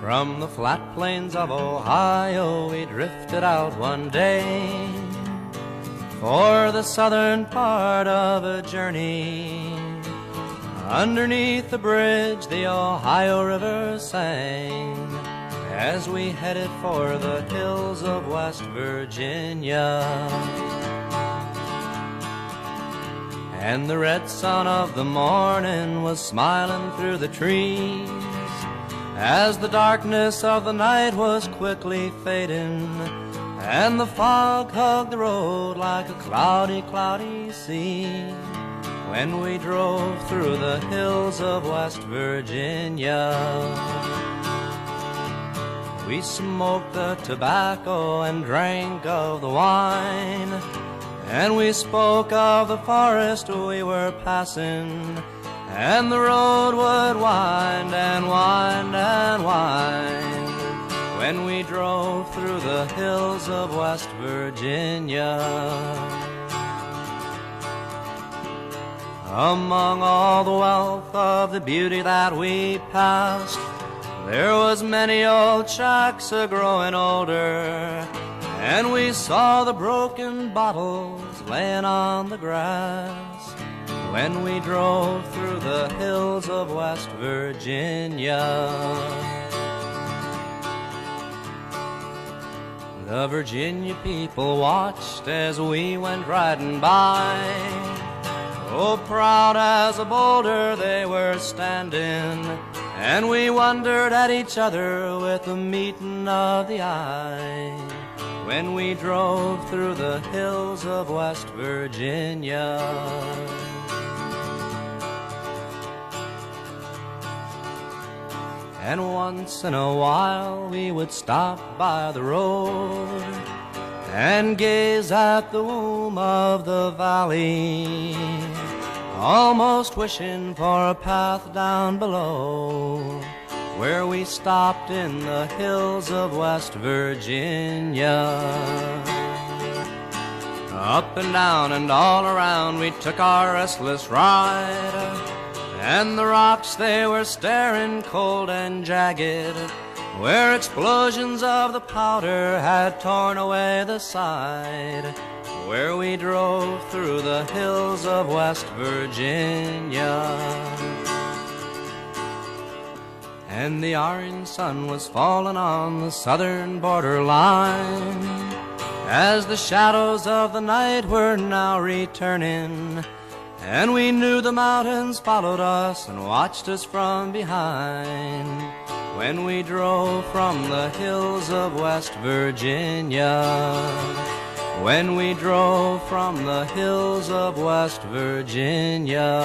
From the flat plains of Ohio we drifted out one day for the southern part of a journey. Underneath the bridge the Ohio River sang as we headed for the hills of West Virginia. And the red sun of the morning was smiling through the trees as the darkness of the night was quickly fading, and the fog hugged the road like a cloudy, cloudy sea when we drove through the hills of West Virginia. We smoked the tobacco and drank of the wine, and we spoke of the forest we were passing, and the road would wind and wind and wind when we drove through the hills of West Virginia. Among all the wealth of the beauty that we passed, there was many old shacks a-growing older, and we saw the broken bottles laying on the grass when we drove through the hills of West Virginia. The Virginia people watched as we went riding by. Oh, proud as a boulder they were standing, and we wondered at each other with the meeting of the eye when we drove through the hills of West Virginia. And once in a while we would stop by the road and gaze at the womb of the valley, almost wishing for a path down below where we stopped in the hills of West Virginia. Up and down and all around we took our restless ride, and the rocks they were staring cold and jagged, where explosions of the powder had torn away the side, where we drove through the hills of West Virginia. And the orange sun was falling on the southern borderline as the shadows of the night were now returning, and we knew the mountains followed us and watched us from behind when we drove from the hills of West Virginia, when we drove from the hills of West Virginia.